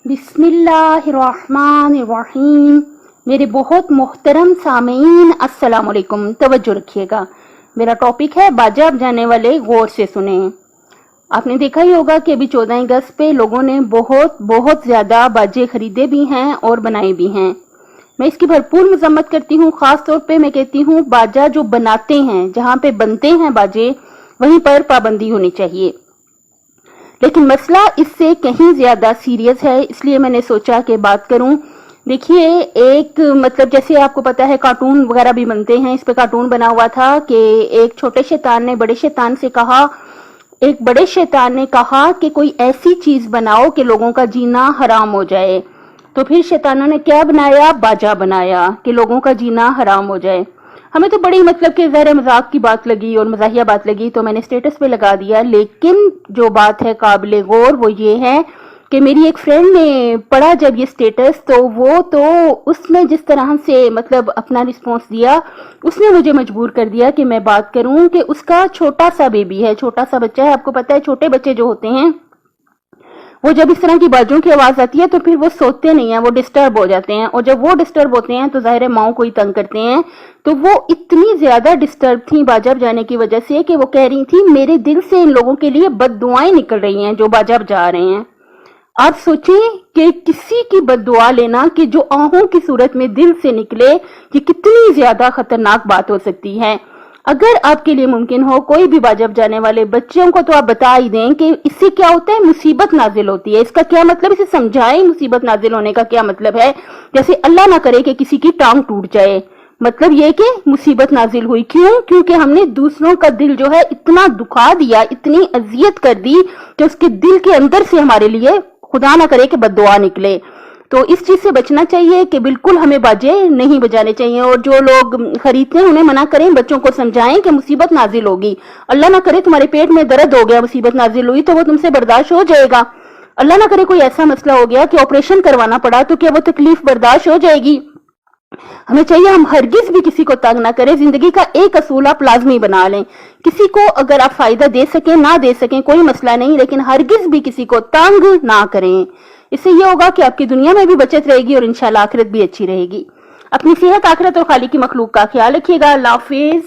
बिस्मिल्लाहिर्रहमानिर्रहीम। मेरे बहुत मोहतरम सामीन, अस्सलाम वालेकुम। तवज्जो रखिएगा, मेरा टॉपिक है बाजा बजाने वाले गौर से सुने। आपने देखा ही होगा कि अभी 14 अगस्त पे लोगों ने बहुत ज़्यादा बाजे खरीदे भी हैं और बनाए भी हैं। मैं इसकी भरपूर मजम्मत करती हूँ। ख़ास तौर पे मैं कहती हूँ बाजा जो बनाते हैं, जहाँ पे बनते हैं बाजे, वहीं पर पाबंदी होनी चाहिए। लेकिन मसला इससे कहीं ज्यादा सीरियस है, इसलिए मैंने सोचा कि बात करूं। देखिए, एक मतलब जैसे आपको पता है कार्टून वगैरह भी बनते हैं, इस पे कार्टून बना हुआ था कि एक छोटे शैतान ने बड़े शैतान से कहा, एक बड़े शैतान ने कहा कि कोई ऐसी चीज बनाओ कि लोगों का जीना हराम हो जाए। तो फिर शैतानों ने क्या बनाया? बाजा बनाया कि लोगों का जीना हराम हो जाए। हमें तो बड़ी मतलब कि ज़ाहिर मजाक की बात लगी और मजाहिया बात लगी, तो मैंने स्टेटस पे लगा दिया। लेकिन जो बात है काबिले गौर वो ये है कि मेरी एक फ्रेंड ने पढ़ा जब ये स्टेटस, तो उसने जिस तरह से मतलब अपना रिस्पॉन्स दिया, उसने मुझे मजबूर कर दिया कि मैं बात करूं कि उसका छोटा सा बेबी है, छोटा सा बच्चा है। आपको पता है छोटे बच्चे जो होते हैं वो जब इस तरह की बाजों की आवाज आती है तो फिर वो सोते नहीं है, वो डिस्टर्ब हो जाते हैं। और जब वो डिस्टर्ब होते हैं तो जाहिर है माओ को ही तंग करते हैं। तो वो इतनी ज्यादा डिस्टर्ब थी बाजा बजाने की वजह से कि वो कह रही थी मेरे दिल से इन लोगों के लिए बददुआएं निकल रही हैं जो बाजा बजा रहे हैं। आप सोचें कि किसी की बददुआ लेना कि जो आहों की सूरत में दिल से निकले, ये कितनी ज्यादा खतरनाक बात हो सकती है। अगर आपके लिए मुमकिन हो कोई भी बाजा बजाने वाले बच्चों को तो आप बता ही दें कि इससे क्या होता है, मुसीबत नाजिल होती है। इसका क्या मतलब, इसे समझाएं मुसीबत नाजिल होने का क्या मतलब है। जैसे अल्लाह ना करे कि किसी की टांग टूट जाए, मतलब ये कि मुसीबत नाजिल हुई। क्यों? क्योंकि हमने दूसरों का दिल जो है इतना दुखा दिया, इतनी अजियत कर दी कि उसके दिल के अंदर से हमारे लिए खुदा ना करे कि बद्दुआ निकले। तो इस चीज से बचना चाहिए कि बिल्कुल हमें बाजे नहीं बजाने चाहिए। और जो लोग खरीदते हैं उन्हें मना करें, बच्चों को समझाएं कि मुसीबत नाजिल होगी। अल्लाह ना करे तुम्हारे पेट में दर्द हो गया, मुसीबत नाजिल हुई, तो वो तुमसे बर्दाश्त हो जाएगा। अल्लाह ना करे कोई ऐसा मसला हो गया कि ऑपरेशन करवाना पड़ा, तो क्या वो तकलीफ बर्दाश्त हो जाएगी? हमें चाहिए हम हरगिज भी किसी को तंग ना करें। जिंदगी का एक असूल आप लाजमी बना लें, किसी को अगर आप फायदा दे सकें ना दे सकें कोई मसला नहीं, लेकिन हरगिज भी किसी को तंग ना करें। इससे यह होगा कि आपकी दुनिया में भी बचत रहेगी और इंशाल्लाह आखिरत भी अच्छी रहेगी। अपनी सेहत, आखिरत और खाली की मखलूक का ख्याल रखिएगा। अल्लाह हाफिज।